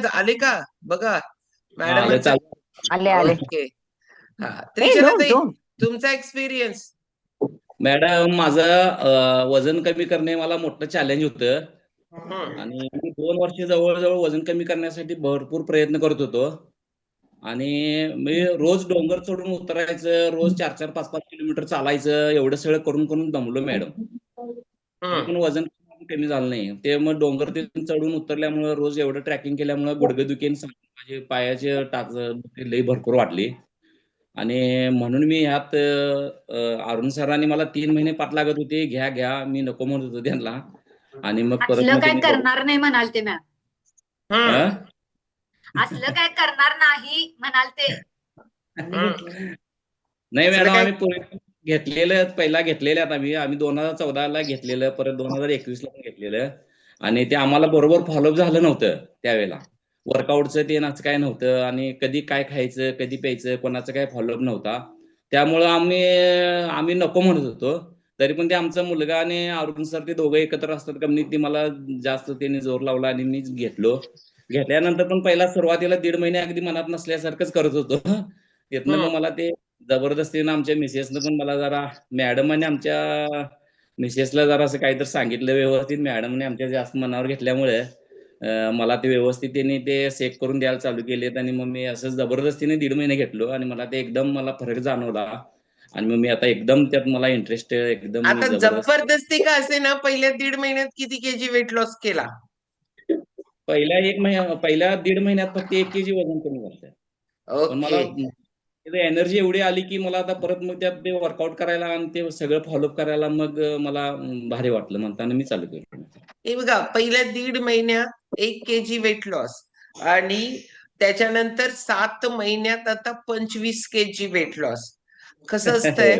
आले का बघा हा आलं मॅडमांचं. चालू. आले आले. ओके. हा ए त्रिशला दोन ताई, दोन. तुमचा एक्सपिरियन्स. मॅडम माझं वजन कमी करणे मला मोठं चॅलेंज होतं. हम्म. आणि मी 2 वर्ष जवळजवळ वजन कमी करण्यासाठी भरपूर प्रयत्न करत होतो. आणि मी रोज डोंगर चढून उतरायचं, रोज 4-4, 5-5 किलोमीटर चालायचं, एवढं सगळं करून करून दमलो मॅडम. तरी पण वजन कमी झालं नाही. ते मग डोंगर ते चढून उतरल्यामुळे, रोज एवढं ट्रॅकिंग केल्यामुळे गुडघेदुखी आणि माझे पायाचे टाच दुखी लई भरपूर वाढली. आणि म्हणून मी ह्यात अरुण सरांनी मला 3 महिने पाठ लागत होते, घ्या घ्या, मी नको म्हणत होतो त्यांना. आणि मग परत असलं मग काय त्यांनी करणार नाही म्हणाल ते मॅम. अं? असलं काय करणार नाही म्हणाल ते. नाही असलं मॅडम, काय? आम्ही पहिला घेतलेले आहेत. आम्ही 2014 घेतलेलं, परत 2021 पण घेतलेलं. आणि ते आम्हाला बरोबर फॉलोअप झालं नव्हतं त्यावेळेला. वर्कआउटचं ते असं काय नव्हतं, आणि कधी काय खायचं, कधी प्यायचं, कोणाचं काय फॉलोअप नव्हता. त्यामुळं आम्ही नको म्हणत होतो. तरी पण ते आमचा मुलगा आणि अरुण सर, ते दोघं एकत्र असतात कंपनीत, ते मला जास्त त्यांनी जोर लावला आणि मीच घेतलो. घेतल्यानंतर पण पहिला सुरुवातीला 1.5 महिने अगदी मनात नसल्यासारखंच करत होतो. तिथनं मग मला ते जबरदस्तीनं आमच्या मिसेसनं पण मला जरा, मॅडम आणि आमच्या मिसेसला जरा असं काहीतरी सांगितलं व्यवस्थित. मॅडमने आमच्या जास्त मनावर घेतल्यामुळे मला ते व्यवस्थित त्यांनी ते सेक करून द्यायला चालू केलेत. आणि मग मी असं जबरदस्तीने 1.5 महिने घेतलो, आणि मला ते एकदम मला फरक जाणवला. आणि मग मी आता एकदम त्यात मला इंटरेस्ट एकदम आता जबरदस्त. जबरदस्ती का असे ना, पहिल्या 1.5 महिन्यात किती केजी वेट लॉस केला? पहिल्या 1.5 महिन्यात फक्त 1 kg वजन कमी झालं. पण मला ओके. एनर्जी एवढी आली की मला आता परत मग त्यात ते वर्कआउट करायला आणि ते सगळं फॉलोअप करायला मग मला भारी वाटलं, म्हणताना मी चालू केलं. हे बघा, पहिल्या 1.5 महिन्यात 1 केजी वेट लॉस, आणि त्याच्यानंतर 7 महिन्यात आता 25 केजी वेट लॉस. कसं असतंय,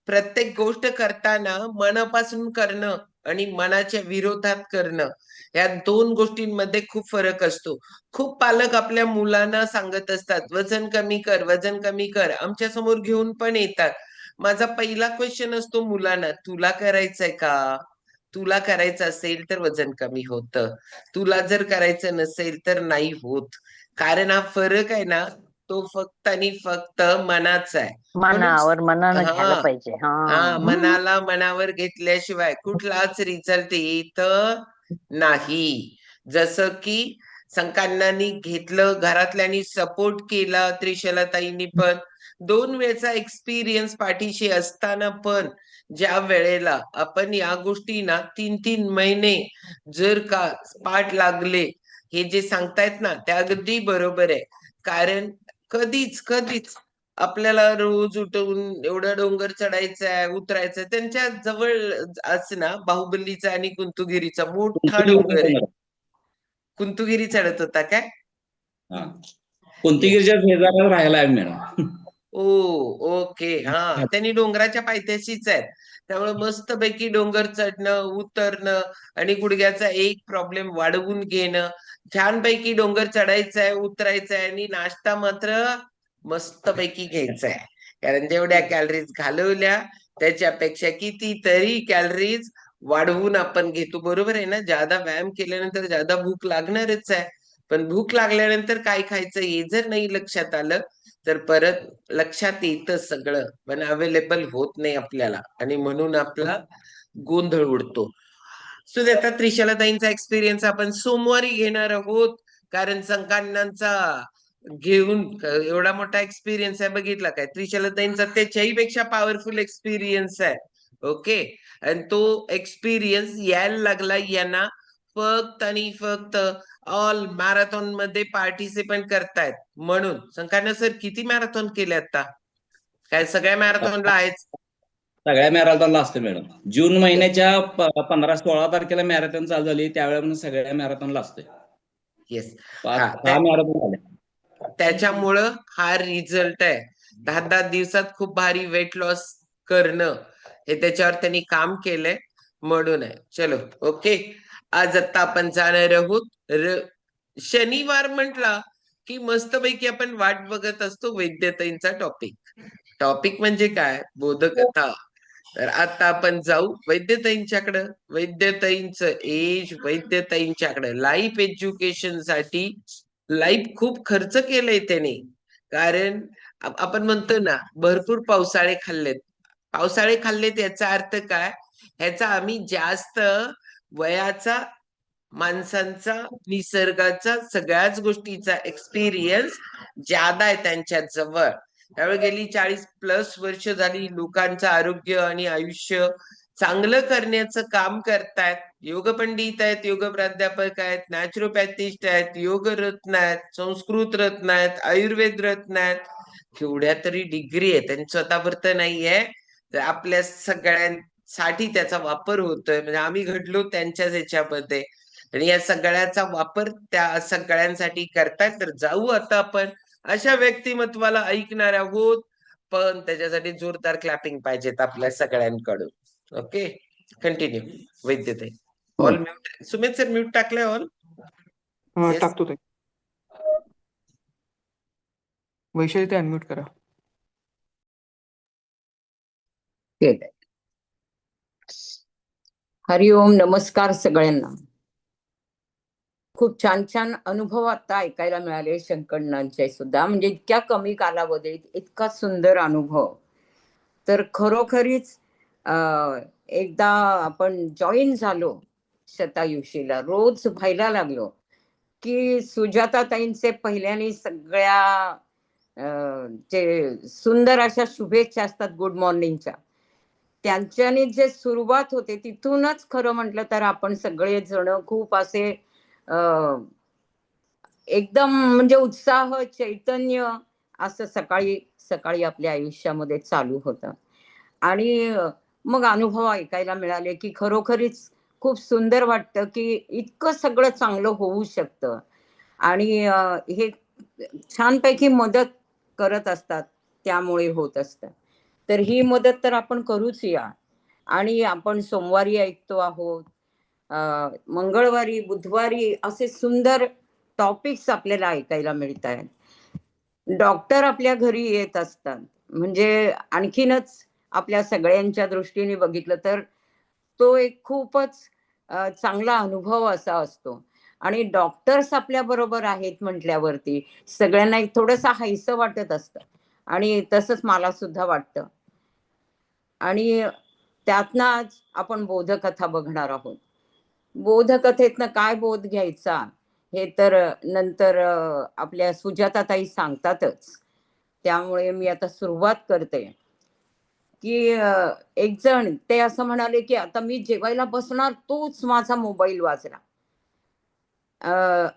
प्रत्येक गोष्ट करताना मनापासून करणं आणि मनाच्या विरोधात करणं, या 2 गोष्टींमध्ये खूप फरक असतो. खूप पालक आपल्या मुलांना सांगत असतात, वजन कमी कर, वजन कमी कर. आमच्या समोर घेऊन पण येतात. माझा पहिला क्वेश्चन असतो मुलांना, तुला करायचंय का? तुला करायचं असेल तर वजन कमी होतं, तुला जर करायचं नसेल तर नाही होत. कारण हा फरक आहे ना, तो फक्त आणि फक्त मनाचा आहे. म्हणून मनानं घ्यायला हा पाहिजे. हा मनाला मनावर घेतल्याशिवाय कुठलाच रिझल्ट येत नाही. जसं की संकांनानी घेतलं, घरातल्यांनी सपोर्ट केला, त्रिशला ताईंनी पण 2 वेळचा एक्सपिरियन्स पाठीशी असताना पण, ज्या वेळेला आपण या गोष्टी ना 3-3 महिने जर का पाठ लागले, हे जे सांगतायत ना ते अगदी बरोबर आहे. कारण कधीच कधीच आपल्याला रोज उठवून एवढा डोंगर चढायचा आहे, उतरायचं. त्यांच्या जवळ ना बाहुबलीचा आणि कुंतुगिरीचा मोठा डोंगर आहे. कुंतुगिरी चढत होता काय? हा, येस. कोणतीगिरीच्या शेजाऱ्याला राहायला आहे मॅडम. ओ, ओके. हा, त्यांनी डोंगराच्या पायथ्याशीच आहेत. त्यामुळे मस्तपैकी डोंगर चढणं, उतरणं, आणि गुडघ्याचा एक प्रॉब्लेम वाढवून घेणं. छानपैकी डोंगर चढायचंय, उतरायचंय, आणि नाश्ता मात्र मस्तपैकी घ्यायचा आहे. कारण जेवढ्या कॅलरीज घालवल्या त्याच्यापेक्षा कितीतरी कॅलरीज वाढवून आपण घेतो. बरोबर आहे ना? ज्यादा व्यायाम केल्यानंतर ज्यादा भूक लागणारच आहे. पण भूक लागल्यानंतर काय खायचं हे जर नाही लक्षात आलं, तर परत लक्षात येतं सगळं, पण अवेलेबल होत नाही आपल्याला, आणि म्हणून आपला गोंधळ उडतो. सो आता त्रिशला ताईंचा एक्सपिरियन्स आपण सोमवारी घेणार आहोत. कारण संकांनांचा घेऊन एवढा मोठा एक्सपिरियन्स आहे, बघितला काय? त्रिशला ताईंचा त्याच्याही पेक्षा पॉवरफुल एक्सपिरियन्स आहे. ओके. आणि तो एक्सपिरियन्स यायला लागला यांना फक्त आणि फक्त ऑल मॅरेथॉन मध्ये पार्टिसिपेट करतायत म्हणून. संकांना सर किती मॅरेथॉन केले आता? काय सगळ्या मॅरेथॉनला आहेच? सगळ्या मॅरेथॉनला असते मॅडम. जून महिन्याच्या 15-16 तारखेला मॅरेथॉन चालू झाली, त्यावेळेला सगळ्या मॅरेथॉनला असते. येस. 5 हा, 6 मॅरेथॉन झाले. त्याच्यामुळं हा रिझल्ट आहे. 10-10 दिवसात खूप भारी वेट लॉस करणं, हे त्याच्यावर त्यांनी काम केलंय म्हणून आहे. चलो, ओके. आज आता आपण जाणार आहोत शनिवार म्हटला की मस्तपैकी आपण वाट बघत असतो वैद्यताईंचा टॉपिक. टॉपिक म्हणजे काय? बोधकथा. तर आता आपण जाऊ वैद्यताईंच्याकडं. वैद्यताईंचं एज, वैद्यताईंच्याकडं लाईफ एज्युकेशन साठी लाईफ खूप खर्च केलंय त्याने. कारण आपण म्हणतो ना, भरपूर पावसाळे खाल्लेत. पावसाळे खाल्लेत याचा अर्थ काय? ह्याचा आम्ही जास्त वयाचा, माणसांचा, निसर्गाचा, सगळ्याच गोष्टीचा एक्सपिरियन्स ज्यादा आहे त्यांच्या जवळ. त्यावेळी गेली 40+ वर्ष झाली लोकांचं आरोग्य आणि आयुष्य चांगलं करण्याचं काम करतायत. योग पंडित आहेत, योग प्राध्यापक आहेत, नॅचरोपॅथिस्ट आहेत, योग रत्न आहेत, संस्कृत रत्न आहेत, आयुर्वेद रत्न आहेत. केवढ्या तरी डिग्री आहेत आणि स्वतःवर तर नाहीये, तर आपल्या सगळ्यांसाठी त्याचा वापर होतोय. म्हणजे आम्ही घडलो त्यांच्याच ह्याच्यामध्ये आणि या सगळ्याचा वापर त्या सगळ्यांसाठी करतायत. तर जाऊ आता आपण अशा व्यक्तिमत्वाला ऐकणार आहोत, पण त्याच्यासाठी जोरदार क्लॅपिंग पाहिजेत आपल्या सगळ्यांकडून. Okay, continue. वैद्यताई all mute. Sumit sir mute टाकलंय ऑल? Yes. टाकतो ते. वैशाली ते अनम्यूट करा. केलंय. हरिओम, नमस्कार सगळ्यांना. खूप छान छान अनुभव आता ऐकायला मिळाले शंकरनांचे सुद्धा. म्हणजे इतक्या कमी कालावधीत इतका सुंदर अनुभव. तर खरोखरीच एकदा आपण जॉईन झालो शतायुषीला, रोज व्हायला लागलो की सुजाताताईंचे पहिल्याने सगळ्या जे सुंदर अशा शुभेच्छा असतात गुड मॉर्निंगच्या, त्यांच्याने जे सुरुवात होते तिथूनच खरं म्हटलं तर आपण सगळे जण खूप असे एकदम म्हणजे उत्साह, चैतन्य असं सकाळी सकाळी आपल्या आयुष्यामध्ये चालू होतं. आणि मग अनुभव ऐकायला मिळाले की खरोखरीच खूप सुंदर वाटतं की इतकं सगळं चांगलं होऊ शकतं. आणि हे छानपैकी मदत करत असतात, त्यामुळे होत असतं. तर ही मदत तर आपण करूच या. आणि आपण सोमवारी ऐकतो आहोत, मंगळवारी, बुधवारी असे सुंदर टॉपिक्स आपल्याला ऐकायला मिळत आहेत. डॉक्टर आपल्या घरी येत असतात, म्हणजे आणखीनच आपल्या सगळ्यांच्या दृष्टीने बघितलं तर तो एक खूपच चांगला अनुभव असा असतो. आणि डॉक्टर्स आपल्या बरोबर आहेत म्हटल्यावरती सगळ्यांना एक थोडंसं हायसं वाटत असतं. आणि तसंच मला सुद्धा वाटतं. आणि त्यातनं आज आपण बोधकथा बघणार आहोत. बोधकथेतनं काय बोध घ्यायचा हे तर नंतर आपल्या सुजाताताई सांगतातच. त्यामुळे मी आता सुरुवात करते की एक जण ते असं म्हणाले की आता मी जेवायला बसणार तोच माझा मोबाईल वाजला.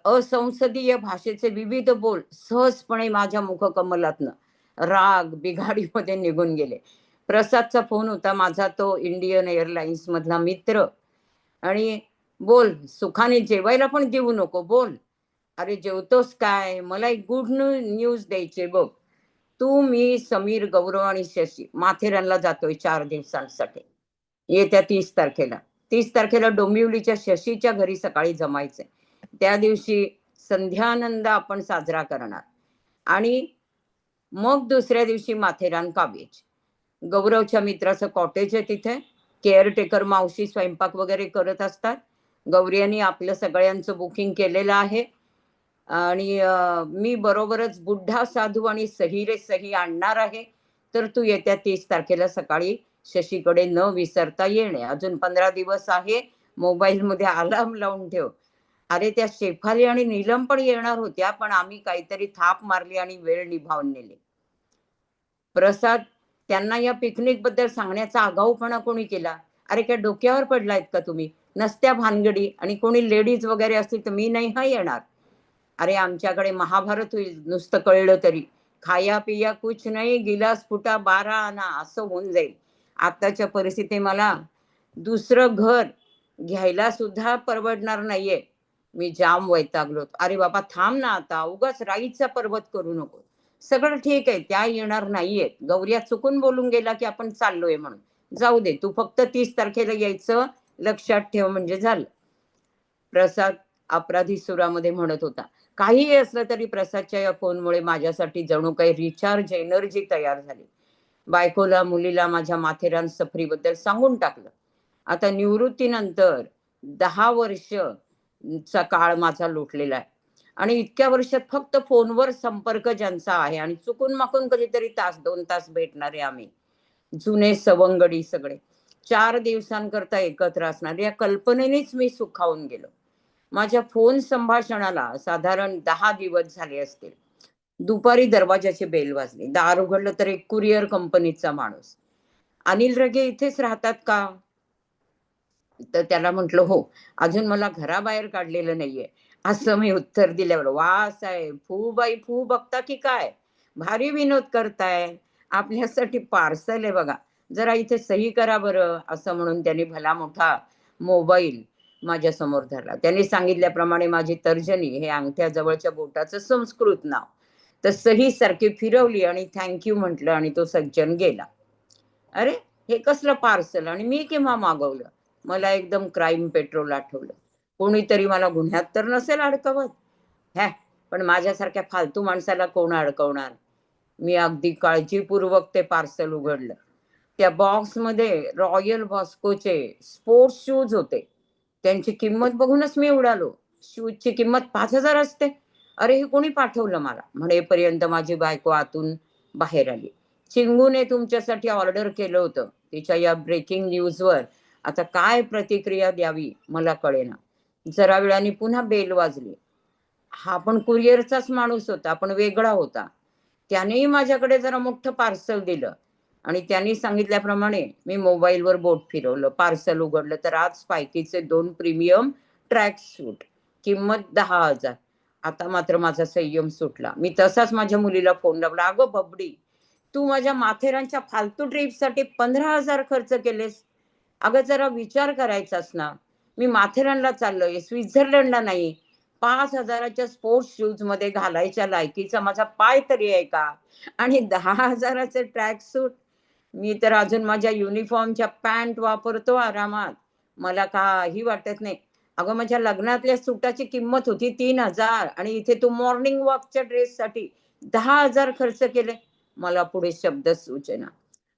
असंसदीय भाषेचे विविध बोल सहजपणे माझ्या मुखकमलातनं राग बिघाडीमध्ये निघून गेले. प्रसादचा फोन होता, माझा तो इंडियन एअरलाइन्स मधला मित्र. आणि बोल, सुखाने जेवायला पण देऊ नको, बोल. अरे जेवतोस काय? मला एक गुड न्यूज द्यायचे बघ. तू, मी, समीर, गौरव आणि शशी माथेरानला जातोय 4 दिवसांसाठी. येत्या 30 तारखेला. 30 तारखेला डोंबिवलीच्या शशीच्या घरी सकाळी जमायचंय. त्या दिवशी संध्यानंद आपण साजरा करणार. आणि मग दुसऱ्या दिवशी माथेरान कावेज. गौरवच्या मित्राचं कॉटेज आहे तिथे. केअरटेकर मावशी स्वयंपाक वगैरे करत असतात. गौरी यांनी आपलं सगळ्यांचं बुकिंग केलेलं आहे. आणि मी बरोबरच बुड्ढा साधू आणि सही रे सही आणणार आहे. तर तू येत्या 30 तारखेला सकाळी शशीकडे न विसरता येणे. अजून 15 दिवस आहे. मोबाईल मध्ये अलार्म लावून ठेव. अरे त्या शेफाली आणि नीलम पण येणार होत्या, पण आम्ही काहीतरी थाप मारली आणि वेळ निभावून नेली. प्रसाद, त्यांना या पिकनिक बद्दल सांगण्याचा आगाऊपणा कोणी केला? अरे काय डोक्यावर पडलायत का तुम्ही? नसत्या भानगडी. आणि कोणी लेडीज वगैरे असतील तर मी नाही हा येणार. अरे आमच्याकडे महाभारत होईल नुसतं कळलं तरी. खाया पिया कुछ नाही, गिलास फुटा 12 आणा असं होऊन जाईल. आताच्या परिस्थिती मला दुसरं घर घ्यायला सुद्धा परवडणार नाहीये. मी जाम वैतागलो. अरे बाबा थांब ना आता, उगाच राईचा पर्वत करू नको. सगळं ठीक आहे, त्या येणार नाहीयेत. गौऱ्या चुकून बोलून गेला की आपण चाललोय म्हणून. जाऊ दे, तू फक्त 30 तारखेला यायचं लक्षात ठेव म्हणजे झालं. प्रसाद अपराधी सुरामध्ये म्हणत होता. काहीही असलं तरी प्रसादच्या या फोनमुळे माझ्यासाठी जणू काही रिचार्ज एनर्जी तयार झाली. बायकोला, मुलीला माझ्या माथेरान सफरीबद्दल सांगून टाकलं. आता निवृत्तीनंतर 10 वर्षचा काळ माझा लोटलेला आहे. आणि इतक्या वर्षात फक्त फोनवर संपर्क ज्यांचा आहे आणि चुकून माकून कधीतरी तास 2 तास भेटणारे आम्ही जुने सवंगडी सगळे 4 दिवसांकरता एकत्र असणार या कल्पनेनेच मी सुखावून गेलो. माझ्या फोन संभाषणाला साधारण 10 दिवस झाले असतील. दुपारी दरवाजाची बेल वाजली. दार उघडलं तर एक कुरिअर कंपनीचा माणूस. अनिल रगे इथेच राहतात का? तर त्याला म्हटलं हो. अजून मला घराबाहेर काढलेलं नाहीये असं मी उत्तर दिल्यावर, वा साहेब, फू बाई फू बघता की काय, भारी विनोद करताय, आपल्यासाठी पार्सल आहे बघा, जरा इथे सही करा बरं, असं म्हणून त्यांनी भला मोठा मोबाईल माझ्या समोर धरला. त्यांनी सांगितल्याप्रमाणे माझी तर्जनी हे अंगठ्या जवळच्या बोटाचं संस्कृत नाव तर सही सारखी फिरवली आणि थँक्यू म्हटलं आणि तो सज्जन गेला. अरे, हे कसलं पार्सल आणि मी केव्हा मागवलं? मला एकदम क्राईम पेट्रोल आठवलं. कोणीतरी मला गुन्ह्यात तर नसेल अडकवत. हॅ, पण माझ्यासारख्या फालतू माणसाला कोण अडकवणार? मी अगदी काळजीपूर्वक ते पार्सल उघडलं. त्या बॉक्समध्ये रॉयल व्हॉस्कोचे स्पोर्ट्स शूज होते. त्यांची किंमत बघूनच मी उडालो. शूजची किंमत 5,000 असते. अरे, हे कोणी पाठवलं मला? म्हणेपर्यंत माझी बायको आतून बाहेर आली. चिंगूने तुमच्यासाठी ऑर्डर केलं होतं. तिच्या या ब्रेकिंग न्यूजवर आता काय प्रतिक्रिया द्यावी मला कळेना. जरा वेळाने पुन्हा बेल वाजली. हा पण कुरिअरचाच माणूस होता, पण वेगळा होता. त्यानेही माझ्याकडे जरा मोठं पार्सल दिलं आणि त्यांनी सांगितल्याप्रमाणे मी मोबाईलवर बोट फिरवलं. पार्सल उघडलं तर आज स्पायकीचे 2 प्रीमियम ट्रॅक सूट, किंमत 10,000. आता मात्र माझा संयम सुटला. मी तसाच माझ्या मुलीला फोन लावला. अगं बबडी, तू माझ्या माथेरानच्या फालतू ट्रिपसाठी 15,000 खर्च केलेस. अगं जरा विचार करायचास ना. मी माथेरानला चाललोय, स्वित्झर्लंडला नाही. 5,000च्या स्पोर्ट्स शूज मध्ये घालायच्या लायकीचा माझा पाय तरी आहे का? आणि 10,000चे ट्रॅक सूट. मी तर अजून माझ्या युनिफॉर्मच्या पॅन्ट वापरतो आरामात. मला काही वाटत नाही. अगं, माझ्या लग्नातल्या सुटाची किंमत होती 3,000 आणि इथे तू मॉर्निंग वॉकच्या ड्रेससाठी 10,000 खर्च केले. मला पुढे शब्द सुचेना.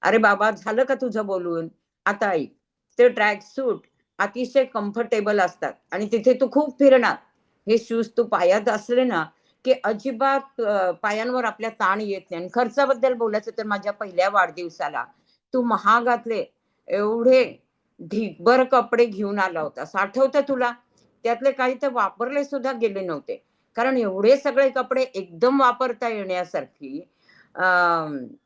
अरे बाबा, झालं का तुझं बोलून? आता ऐक, ते ट्रॅक सूट अतिशय कम्फर्टेबल असतात आणि तिथे तू खूप फिरणार. हे शूज तू पायात असले ना की अजिबात पायांवर आपल्या ताण येत नाही. आणि खर्चाबद्दल बोलायचं तर माझ्या पहिल्या वाढदिवसाला तू महागातले एवढे ढिगभर कपडे घेऊन आला होतास, आठवतं तुला? त्यातले काही तर वापरले सुद्धा गेले नव्हते. कारण एवढे सगळे कपडे एकदम वापरता येण्यासारखी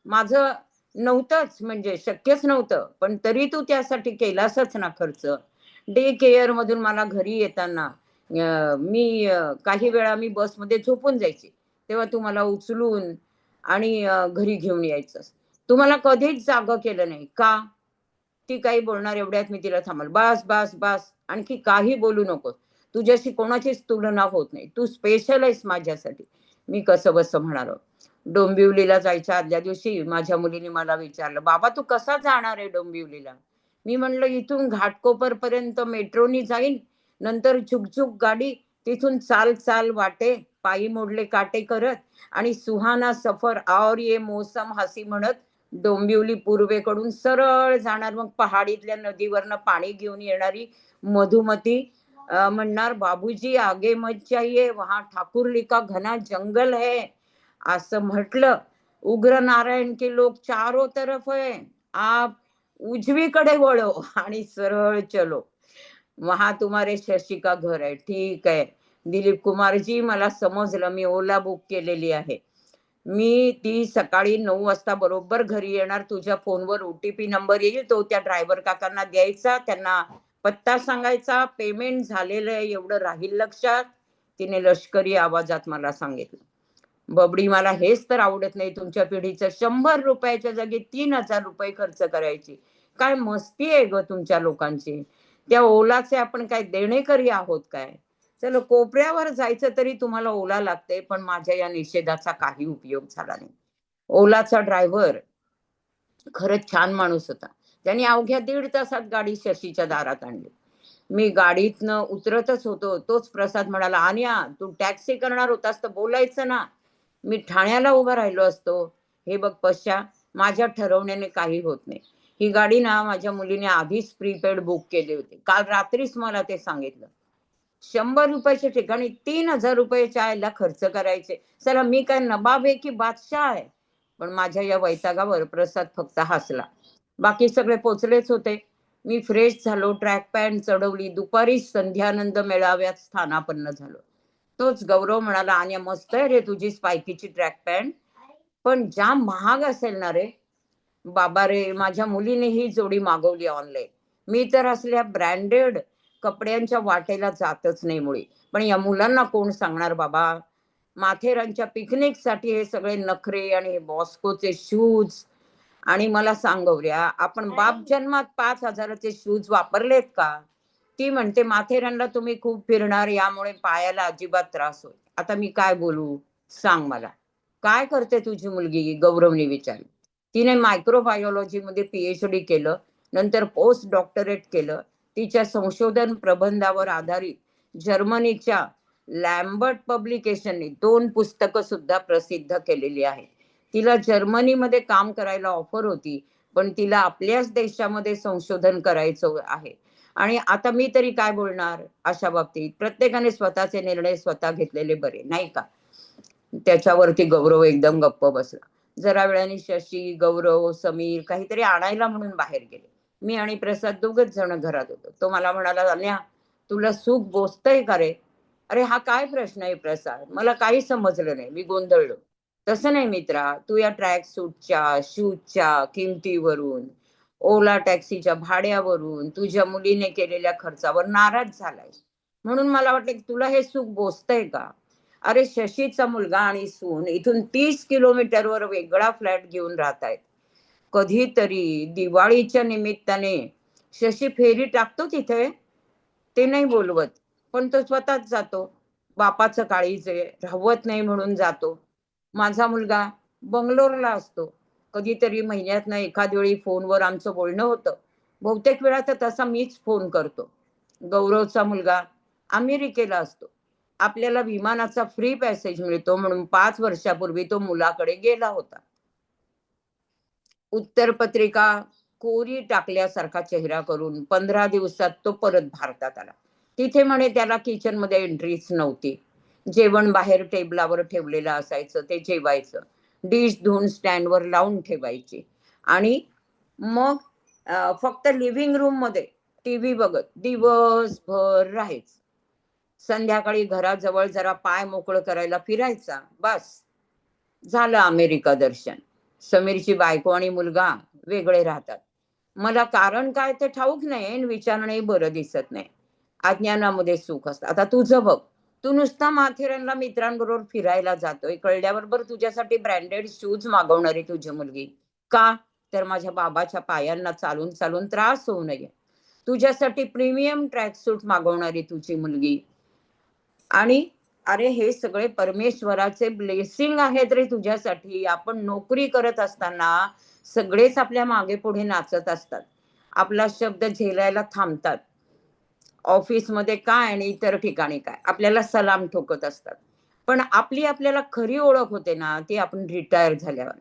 माझं नव्हतंच, म्हणजे शक्यच नव्हतं. पण तरी तू त्यासाठी केलासच ना खर्च. डे केअर मधून मला घरी येताना काही वेळा मी बसमध्ये झोपून जायची. तेव्हा तू मला उचलून आणि घरी घेऊन यायचंस. तू मला कधीच जागं केलं नाही का? ती काही बोलणार एवढ्यात मी तिला थांबवलं. बस बस बस, आणखी काही बोलू नकोस. तुझ्याशी कोणाचीच तुलना होत नाही. तू स्पेशल आहेस माझ्यासाठी. मी कसं बसं म्हणालो. डोंबिवलीला जायच्या आदल्या दिवशी माझ्या मुलीने मला विचारलं, बाबा तू कसा जाणार आहे डोंबिवलीला? मी म्हणलं, इथून घाटकोपर पर्यंत मेट्रोनी जाईन, नंतर झुकझुक गाडी, तिथून चाल चाल वाटे, पायी मोडले काटे करत आणि सुहाना सफर और ये मौसम हसी म्हणत डोंबिवली पूर्वेकडून सरळ जाणार. मग पहाडीतल्या नदीवरनं पाणी घेऊन येणारी मधुमती म्हणणार, बाबूजी आगे मत जाइए, वहां ठाकुरली का घना जंगल है. असं म्हटलं. उग्र नारायण के लोक चारों तरफ है, आप उजवीकडे वळो आणि सरळ चलो, वहां तुम्हारे शशी का घर आहे. ठीक आहे दिलीप कुमारजी, मला समजलं. मी ओला बुक केलेली आहे. मी ती सकाळी 9 वाजता बरोबर घरी येणार. तुझ्या फोनवर OTP नंबर येईल, तो त्या ड्रायव्हर काकांना द्यायचा, त्यांना पत्ता सांगायचा, पेमेंट झालेलं आहे एवढं राहील लक्षात. तिने लष्करी आवाजात मला सांगितलं. बबडी, मला हेच तर आवडत नाही तुमच्या पिढीचं. 100 रुपयाच्या जागी 3,000 रुपये खर्च करायची. काय मस्ती आहे ग तुमच्या लोकांची. त्या ओलाचे आपण काय देणेकरी आहोत काय? चलो, कोपऱ्यावर जायचं तरी तुम्हाला ओला लागते, पण माझ्या या निषेधाचा काही उपयोग झाला नाही. ओलाचा ड्रायव्हर खरंच छान माणूस होता. त्यांनी अवघ्या 1.5 तासात गाडी शशीच्या दारात आणली. मी गाडीतनं उतरतच होतो, तोच प्रसाद म्हणाला, आन्या तू टॅक्सी करणार होतास तर बोलायचं ना, मी ठाण्याला उभा राहिलो असतो. हे बघ पश्या, माझ्या ठरवण्याने काही होत नाही. ही गाडी ना माझ्या मुलीने आधीच प्रीपेड बुक केली होती. काल रात्रीच मला ते सांगितलं. 100 रुपयाच्या ठिकाणी 3,000 रुपये चायला खर्च करायचे. चला मी काय नवाब आहे की बादशाह आहे? पण माझ्या या वैतागावर प्रसाद फक्त हसला. बाकी सगळे पोचलेच होते. मी फ्रेश झालो, ट्रॅक पॅन्ट चढवली, दुपारी संध्यानंद मेळाव्यात स्थानापन्न झालो. तोच गौरव म्हणाला, "आन्या मस्त आहे रे तुझी स्पायकीची ट्रॅक पॅन्ट, पण जाम महाग असेल ना रे?" बाबा रे, माझ्या मुलीने ही जोडी मागवली ऑनलाईन. मी तर असल्या ब्रँडेड कपड्यांच्या वाटेला जातच नाही मुळी. पण या मुलांना कोण सांगणार बाबा? माथेरानच्या पिकनिकसाठी हे सगळे नखरे आणि हे बॉस्कोचे शूज. आणि मला सांग गौऱ्या, आपण बाप जन्मात 5,000चे शूज वापरलेत का? ती म्हणते माथेरानला तुम्ही खूप फिरणार, यामुळे पायाला अजिबात त्रास होईल. आता मी काय बोलू? सांग मला. काय करते तुझी मुलगी? गौरवने विचारलं. तिने मायक्रोबायोलॉजी मध्ये पीएचडी केलं, नंतर पोस्ट डॉक्टरेट केलं. तिच्या संशोधन प्रबंधावर आधारित जर्मनीच्या लॅम्बर्ट पब्लिकेशनने 2 पुस्तकं सुद्धा प्रसिद्ध केलेली आहेत. तिला जर्मनीमध्ये काम करायला ऑफर होती, पण तिला आपल्याच देशामध्ये संशोधन करायचं आहे. आणि आता मी तरी काय बोलणार अशा बाबतीत? प्रत्येकाने स्वतःचे निर्णय स्वतः घेतलेले बरे, नाही का? त्याच्यावरती गौरव एकदम गप्प बसला. जरा वेळाने शशी, गौरव, समीर काहीतरी आणायला म्हणून बाहेर गेले. मी आणि प्रसाद दोघच जण घरात होतो. तो मला म्हणाला, "अन्या, तुला सुख बोचतंय का रे?" अरे हा काय प्रश्न आहे प्रसाद? मला काही समजलं नाही. मी गोंधळलो. तसं नाही मित्रा, तू या ट्रॅक सूटच्या, शूजच्या किमतीवरून, ओला टॅक्सीच्या भाड्यावरून, तुझ्या मुलीने केलेल्या खर्चावर नाराज झालायस. म्हणून मला वाटलं की तुला हे सुख बोचतंय का? अरे शशीचा मुलगा आणि सून इथून 30 किलोमीटरवर वेगळा फ्लॅट घेऊन राहतायत. कधीतरी दिवाळीच्या निमित्ताने शशी फेरी टाकतो तिथे. ते नाही बोलवत, पण तो स्वतःच जातो. बापाचं काळीज आहे, राहवत नाही म्हणून जातो. माझा मुलगा बंगलोरला असतो. कधीतरी महिन्यातनं एखाद वेळी फोनवर आमचं बोलणं होतं. बहुतेक वेळा तर तसा मीच फोन करतो. गौरवचा मुलगा अमेरिकेला असतो. आपल्याला विमानाचा फ्री पॅसेज मिळतो म्हणून 5 वर्षापूर्वी तो मुलाकडे गेला होता. उत्तरपत्रिका कोरी टाकल्यासारखा चेहरा करून 15 दिवसात तो परत भारतात आला. तिथे म्हणे त्याला किचनमध्ये एंट्रीच नव्हती. जेवण बाहेर टेबलावर ठेवलेलं असायचं, ते जेवायचं. डिश धुवून स्टँडवर लावून ठेवायची. आणि मग फक्त लिव्हिंग रूम मध्ये टीव्ही बघत दिवसभर राहायचं. संध्याकाळी घराजवळ जरा पाय मोकळं करायला फिरायचा, बस झालं अमेरिका दर्शन. समीरची बायको आणि मुलगा वेगळे राहतात. मला कारण काय ते ठाऊक नाही आणि विचारणंही बरं दिसत नाही. अज्ञानामध्ये सुख असतं. आता तुझं बघ, तू नुसता माथेरानला मित्रांबरोबर फिरायला जातोय, कळल्याबरोबर तुझ्यासाठी ब्रँडेड शूज मागवणारी तुझी मुलगी. का? तर माझ्या बाबाच्या पायांना चालून चालून त्रास होऊ नये. तुझ्यासाठी प्रीमियम ट्रॅक सूट मागवणारी तुझी मुलगी. आणि अरे हे सगळे परमेश्वराचे ब्लेसिंग आहेत रे तुझ्यासाठी. आपण नोकरी करत असताना सगळेच आपल्या मागे पुढे नाचत असतात, आपला शब्द झेलायला थांबतात. ऑफिसमध्ये काय आणि इतर ठिकाणी काय आपल्याला सलाम ठोकत असतात. पण आपली आपल्याला खरी ओळख होते ना, ती आपण रिटायर झाल्यावर.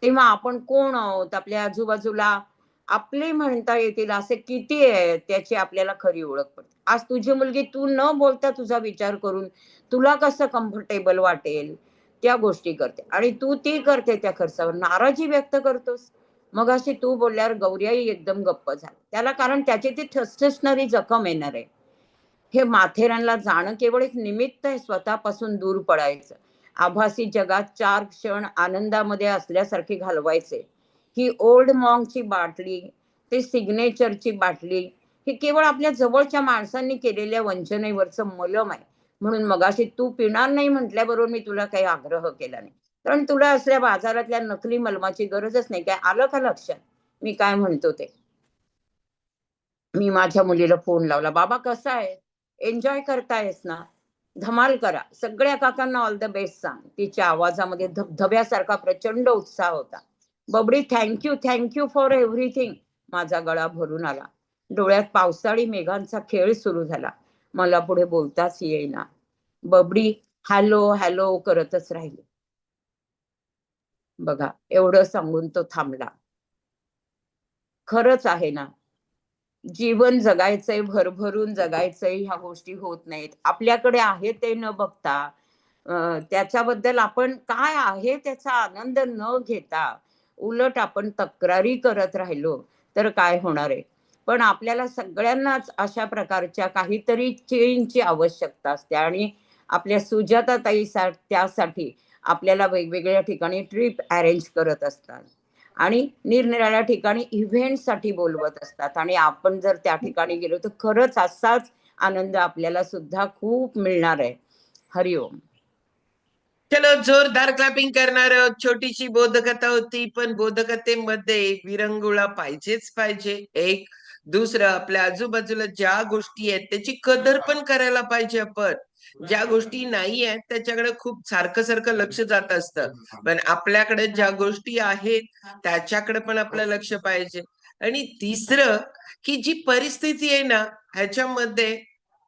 तेव्हा आपण कोण आहोत, आपल्या आजूबाजूला आपले म्हणता येतील असे किती आहेत, त्याची आपल्याला खरी ओळख पडते. आज तुझी मुलगी तू न बोलता तुझा विचार करून तुला कसं कम्फर्टेबल वाटेल त्या गोष्टी करते, आणि तू ती करते त्या खर्चावर नाराजी व्यक्त करतोस. मग अशी तू बोलल्यावर गौऱ्याही एकदम गप्प झाली. त्याला कारण त्याची ती ठसठसणारी जखम येणार आहे. हे माथेरानला जाणं केवळ एक निमित्त आहे स्वतःपासून दूर पडायचं. आभासी जगात 4 क्षण आनंदामध्ये असल्यासारखे घालवायचे. ही ओल्ड मॉंगची बाटली, ते सिग्नेचरची बाटली, हे केवळ आपल्या जवळच्या माणसांनी केलेल्या वंचनेवरचं मलम आहे. म्हणून मगाशी तू पिणार नाही म्हटल्याबरोबर मी तुला काही आग्रह केला नाही. कारण तुला असल्या बाजारातल्या नकली मलमाची गरजच नाही. काय आलं का लक्षात मी काय म्हणतो ते? मी माझ्या मुलीला फोन लावला. "बाबा कसा आहे? एन्जॉय करतायस ना? धमाल करा. सगळ्या काकांना ऑल द बेस्ट सांग." तिच्या आवाजामध्ये धबधब्यासारखा प्रचंड उत्साह होता. "बबडी, थँक यू फॉर एव्हरीथिंग." माझा गळा भरून आला. डोळ्यात पावसाळी मेघांचा खेळ सुरू झाला. मला पुढे बोलताच येईना. बबडी हॅलो हॅलो करतच राहिली. बघा, एवढं सांगून तो थांबला. खरंच आहे ना, जीवन जगायचंय, भरभरून जगायचंय, ह्या गोष्टी होत नाहीत. आपल्याकडे आहे ते न बघता त्याच्याबद्दल आपण काय आहे त्याचा आनंद न घेता उलट आपण तक्रारी करत राहिलो तर काय होणार आहे. पण आपल्याला सगळ्यांनाच अशा प्रकारच्या काहीतरी चेंजची आवश्यकता असते आणि आपल्या सुजाताताई त्यासाठी आपल्याला वेगवेगळ्या ठिकाणी ट्रिप अरेंज करत असतात आणि निरनिराळ्या ठिकाणी इव्हेंटसाठी बोलवत असतात आणि आपण जर त्या ठिकाणी गेलो तर खरंच असाच आनंद आपल्याला सुद्धा खूप मिळणार आहे. हरिओम. चलो, जोरदार क्लॅपिंग करणार आहोत. छोटीशी बोधकथा होती, पण बोधकथेमध्ये विरंगुळा पाहिजेच पाहिजे. एक दुसरं, आपल्या आजूबाजूला ज्या गोष्टी आहेत त्याची कदर पण करायला पाहिजे. आपण ज्या गोष्टी नाही आहेत त्याच्याकडे खूप सारखं सारखं लक्ष जात असतं, पण आपल्याकडे ज्या गोष्टी आहेत त्याच्याकडे पण आपलं लक्ष पाहिजे. आणि तिसरं, की जी परिस्थिती आहे ना ह्याच्यामध्ये,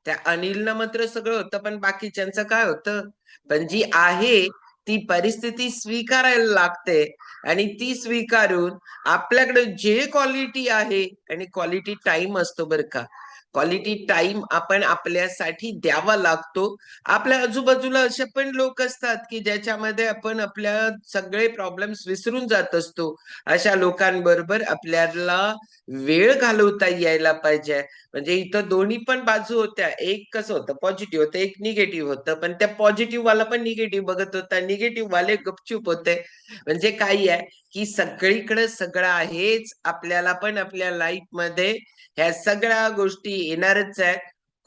त्या अनिलनं मात्र सगळं होतं पण बाकीच्यांचं काय होतं. पण जी आहे ती परिस्थिती स्वीकारायला लागते आणि ती स्वीकारून आपल्याकडे जे क्वालिटी आहे, आणि क्वालिटी टाइम असतो बरं का, क्वालिटी टाइम आपण आपल्यासाठी द्यावा लागतो. आपल्या आजूबाजूला असे पण लोक असतात की ज्याच्यामध्ये आपण आपल्या सगळे प्रॉब्लेम्स विसरून जात असतो. अशा लोकांबरोबर आपल्याला वेळ घालवता यायला पाहिजे. म्हणजे इथं दोन्ही पण बाजू होत्या. एक कसं होतं, पॉझिटिव्ह होतं, एक निगेटिव्ह होतं. पण त्या पॉझिटिव्ह वाला पण निगेटिव्ह बघत होता, निगेटिव्ह वाले गपचूप होते. म्हणजे काय आहे की सगळीकडे सगळं आहेच. आपल्याला पण आपल्या लाईफ मध्ये ह्या सगळ्या गोष्टी येणारच आहेत.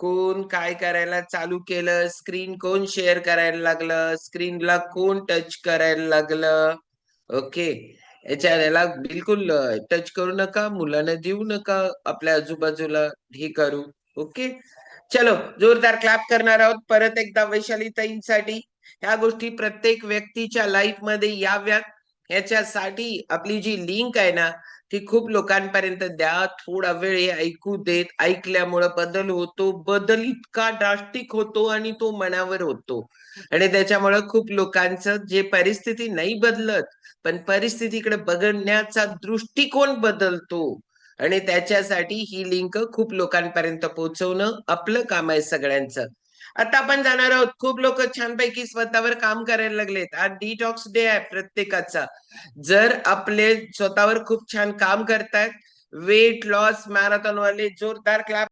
कोण काय करायला चालू केलं, स्क्रीन कोण शेअर करायला लागलं, स्क्रीनला कोण टच करायला लागलं. ओके, याला बिलकुल टच करू नका, मुलांना देऊ नका आपल्या आजूबाजूला हे करू. ओके, चलो जोरदार क्लॅप करणार आहोत परत एकदा वैशाली ताईंसाठी. ह्या गोष्टी प्रत्येक व्यक्तीच्या लाईफ मध्ये याव्यात ह्याच्यासाठी आपली जी लिंक आहे ना ती खूप लोकांपर्यंत द्या. थोडा वेळ हे ऐकू देत. ऐकल्यामुळे बदल होतो, बदल इतका ड्रास्टिक होतो आणि तो मनावर होतो. आणि त्याच्यामुळे खूप लोकांचं जे परिस्थिती नाही बदलत पण परिस्थितीकडे बघण्याचा दृष्टिकोन बदलतो. आणि त्याच्यासाठी ही लिंक खूप लोकांपर्यंत पोहोचवणं आपलं काम आहे सगळ्यांचं. आता आपण जाणार आहोत. खूप लोक छानपैकी स्वतःवर काम करायला लागलेत. आज डिटॉक्स डे आहे प्रत्येकाचा. जर आपले स्वतःवर खूप छान काम करतायत, वेट लॉस मॅरेथॉन वाले जोरदार क्लॅप